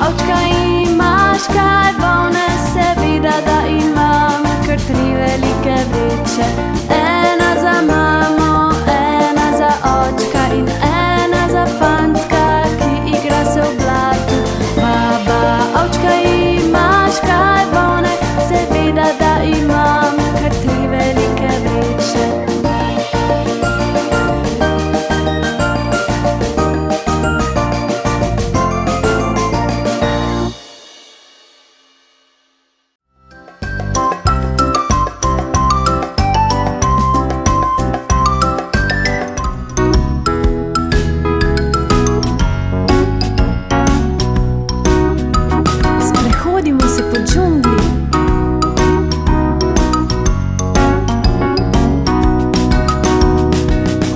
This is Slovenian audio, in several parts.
očka imaš, kaj volne se vida, da imam kar 3 velike vreče. Ena za mamo, ena za očka in ena za fantka, ki igra se v blatu. Baba, očka imaš, kaj volne se vida, da imam kar 3 velike vreče. Sprehodimo se po džungli.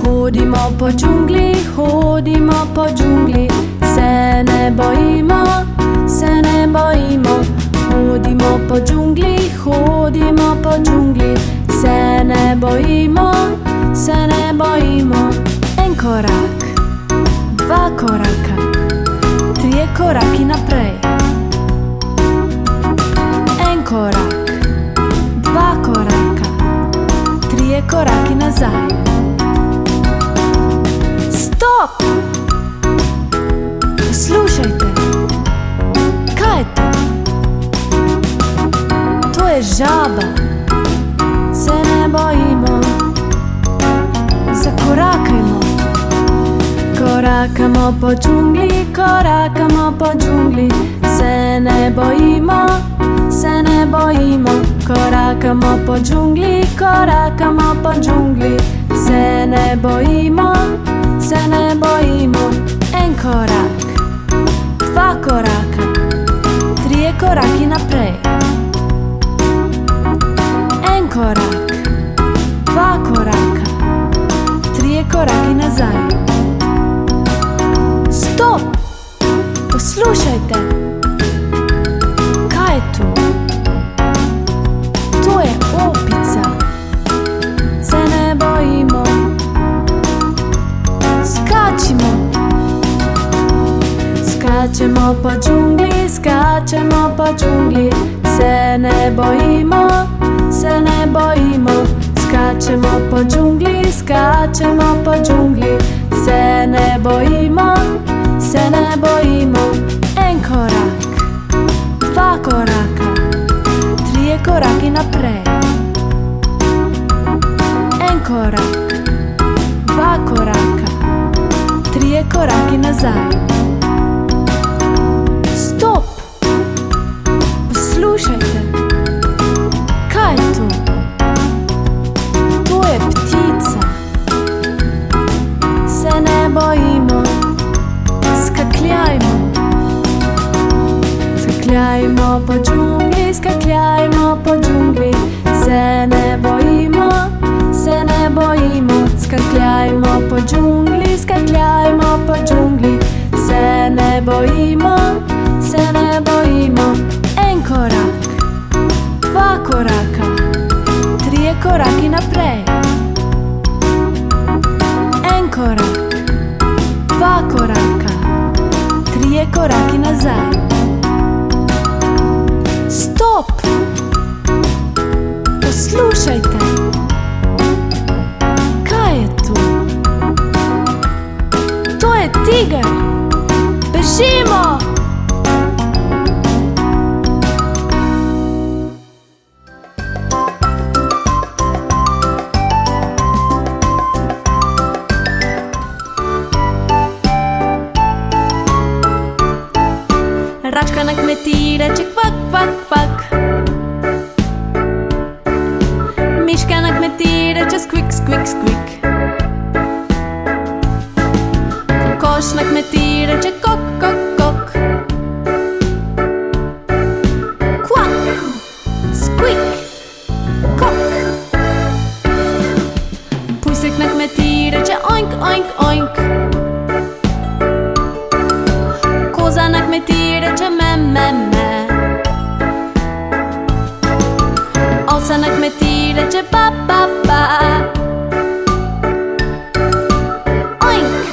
Hodimo po džungli, hodimo po džungli, se ne bojimo, se ne bojimo. Hodimo po džungli, hodimo po džungli, se ne bojimo, se ne bojimo. En korak, 2 koraka, 3 koraki naprej. En korak, 2 koraka, 3 koraki nazaj. Stop! Poslušajte, kaj je to? To je žaba. Se ne bojimo, zakorakajmo. Korakamo po džungli, korakamo po džungli, se ne bojimo, se ne bojimo. Korakamo po džungli, korakamo po džungli, se ne bojimo, se ne bojimo. En korak, 2 koraka, 3 koraki naprej. En korak, 2 koraka, 3 koraki nazaj. Stop! Poslušajte, kaj je to? To je opica. Se ne bojimo, skačimo. Skačemo po džungli, skačemo po džungli, se ne bojimo, se ne bojimo. Skačemo po džungli, skačemo po džungli, se ne bojimo, se ne bojimo. En korak, 2 koraka, 3 koraki naprej. En korak, 2 koraka, 3 koraki nazaj. Stop! Poslušajte, kaj je to? To je ptica. Se ne bojimo, skakljajmo. Skakljajmo po džungli, skakljajmo po džungli, se ne bojimo, se ne bojimo. Skakljajmo po džungli, skakljajmo po džungli, se ne bojimo, se ne bojimo. En korak, 2 koraka, 3 koraki naprej. En korak, 2 koraka, 3 koraki nazaj. Stop! Poslušajte, kaj je to? To je tiger. Bežimo! Račka na kmetiji reče kvak, kvak, kvak. Miška na kmetiji reče skvik, skvik, skvik. Kokoš na kmetiji reče kok, kok, kok. Kvak, skvik, kok. Pujsek na kmetiji reče oink, oink, oink. Koza na kmetiji reče me, me, me. Ovca na kmetiji reče ba, ba, ba. Oink,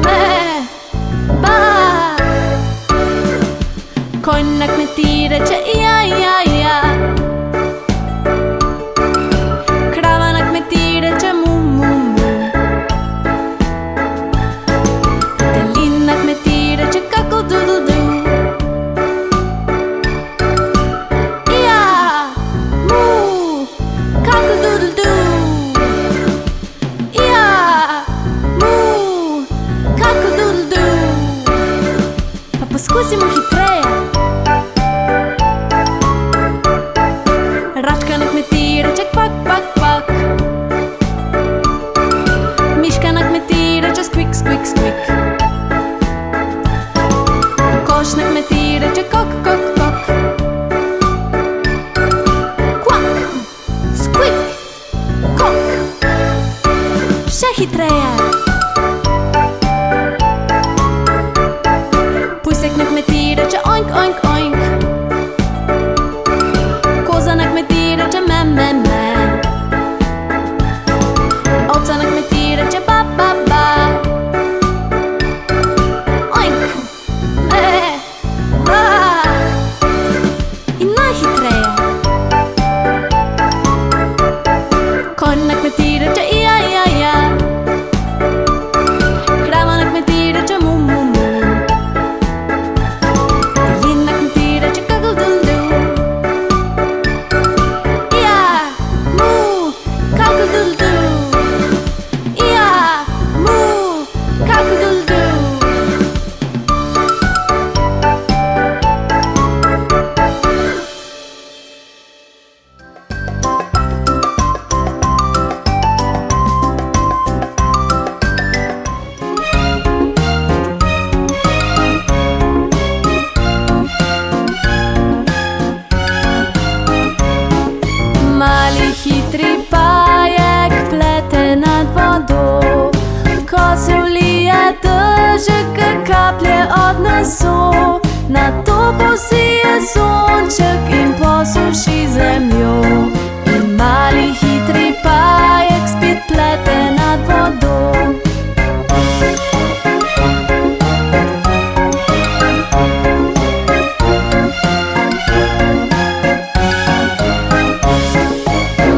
me, ba. Konj na kmetiji reče ja, ja, ja. Krava na kmetiji reče mu, mu, mu. Petelin na kmetiji reče kakl dudl du. Ja, mu, kakl dudl du. Ja, mu, kakl dudl du. Pa poskusimo hitreje. Račka na kmetiji reče kvak, kvak, kvak. Miška na kmetiji reče skvik, skvik, skvik. Kokoš na kmetiji reče kok, kok, kok. Kvak, skvik, kok. Še hitreje. Pujsek na kmetiji reče oink, oink, oink. Koza na kmetiji reče me, me, me. Ovca na kmetiji reče ba, ba, ba. Oink, me, ba. In najhitreje. Konj na kmetiji reče ja, ja, ja. Krava na kmetiji reče mu, mu, mu. Petelin na kmetiji reče kakl dudl du. Ja, mu, kakl dudl du. Ja, mu, kakl dudl du. Mali hitri pajek plete nad vodo. Ko se vlije dežek, kaplje odneso. Nato posije sonček in posuši zemljo. In mali hitri pajek spet plete nad vodo.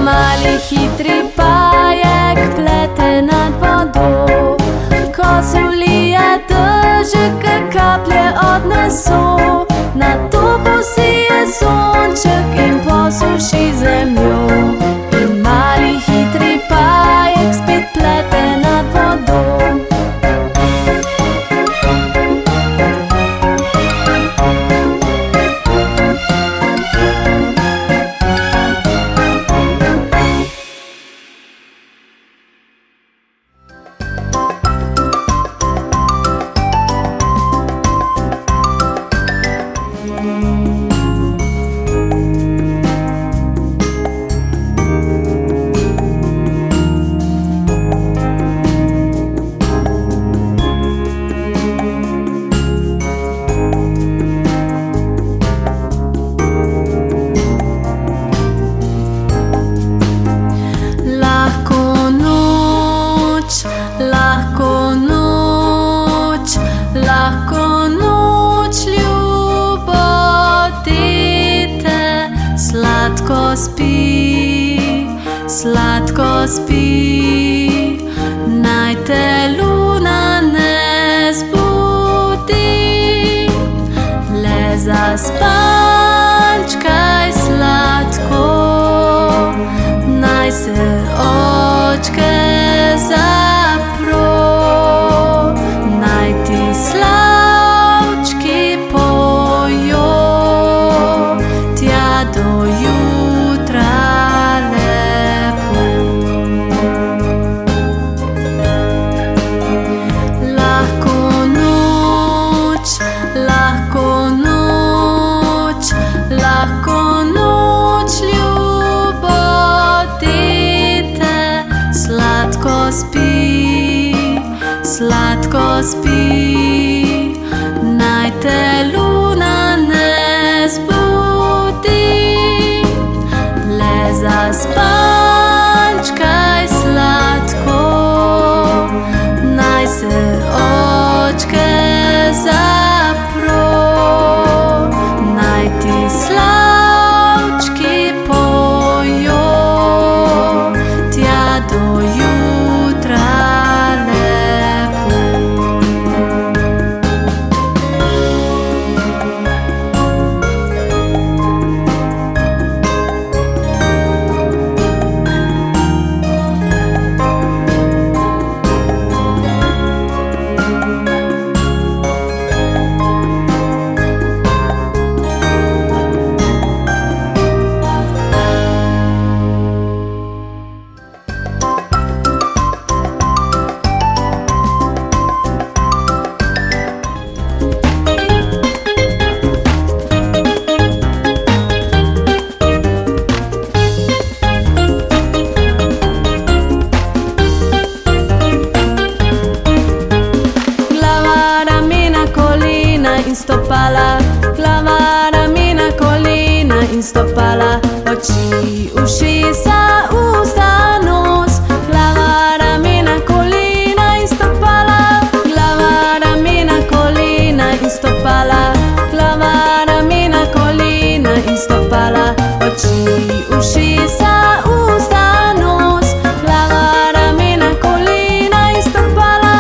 Mali hitri pajek plete nad vodo. Ko se vlije dežek, kaplje odneso. Nato posije sonček in posuši zemljo. In mali hitri pajek spet plete nad vodo. Lahko noč, ljubo dete. Sladko spi, sladko spi. Naj te luna ne zbudi. Le zaspančkaj sladko. Naj se očke zapro. Naj ti slavčki pojo. Tja do jutra lepo. Lahko noč, lahko noč. Lahko noč, ljubo dete. Sladko spi, sladko spi. Naj te luna ne zbudi. Le zaspančkaj sladko. Naj se očke zapro. glava, ramena, kolena in stopala, oči, ušesa, usta, nos, glava, ramena, kolena in stopala, glava, ramena, kolena in stopala, glava, ramena, kolena in stopala, oči, ušesa, usta, nos, glava, ramena, kolena in stopala.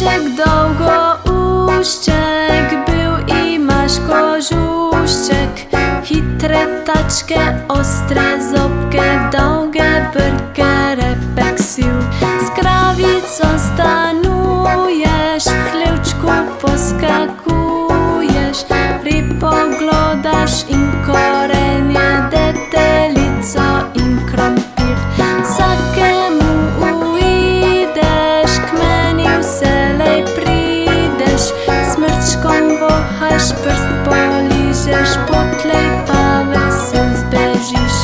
Maciek Długouściek był i masz kożuszczek, hitre taczkę, ostre zobkę, długie brkę, repeksiu. Z krawicą stanujesz, w chlełczku poskakujesz, rypoglodasz im korenie, detelico im krompir. Sakemu uidesz, kmeniu selej pridesz, smrczką wochasz, prst poliżesz, potlej pawę se zbežiš.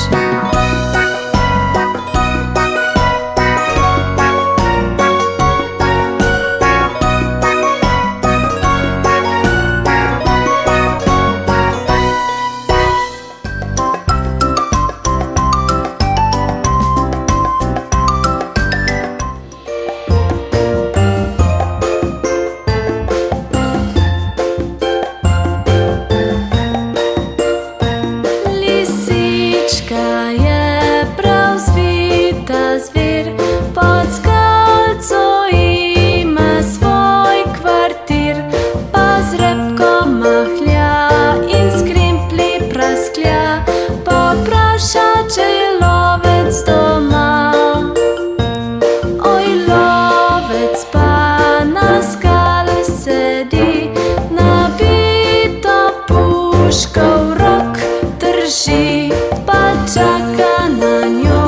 Lisička je prav zvita zvir, pod skalco ima svoj kvartir, pa z repko mahlja in z krimpli prasklja, popraša, če je lovec doma. Oj, lovec pa na skale sedi, nabito puško v rok drži, pa čaka na njo,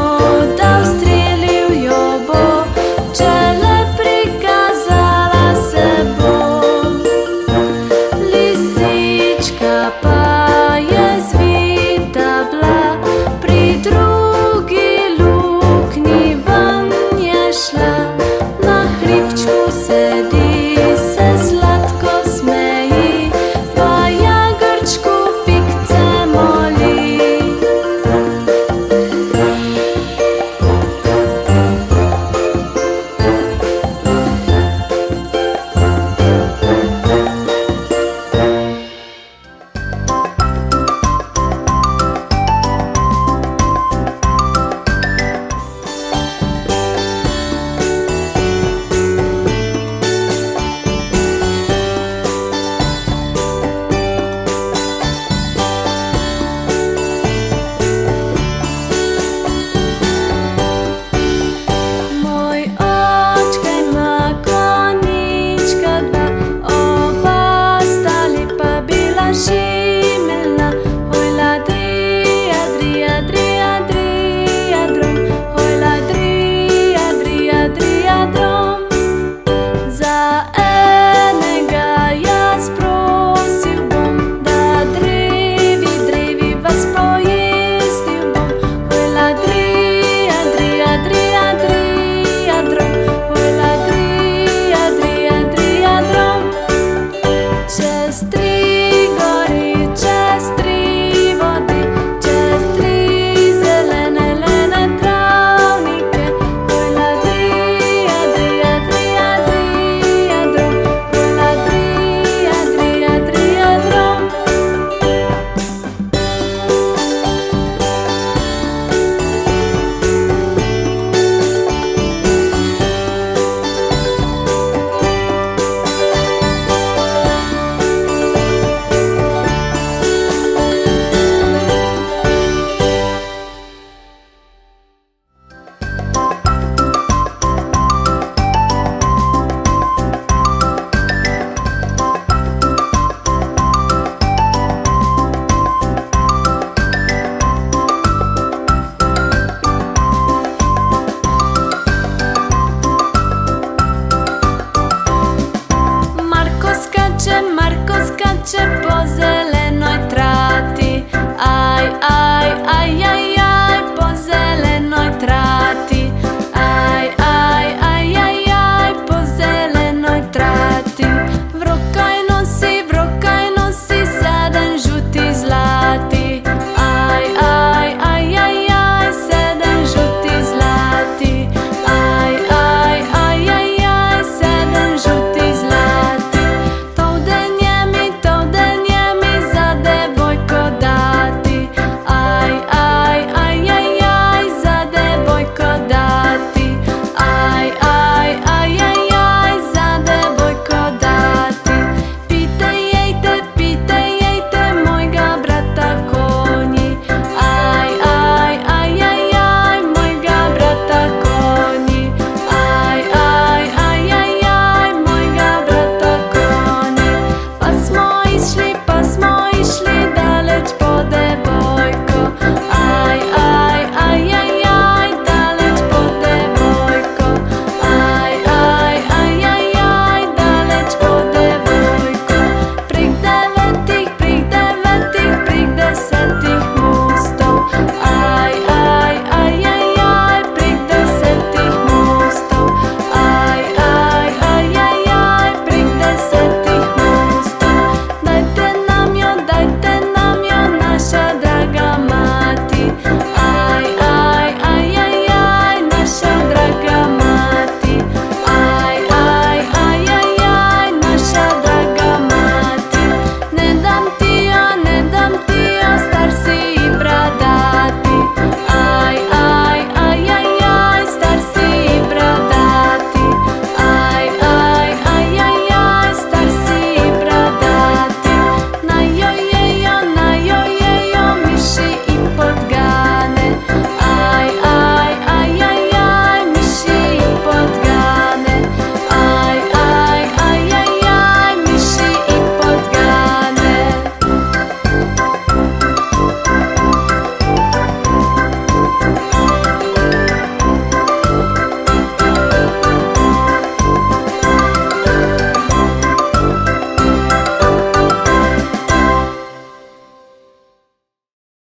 da ustrelil jo bo, če le prikazala se bo. Lisička pa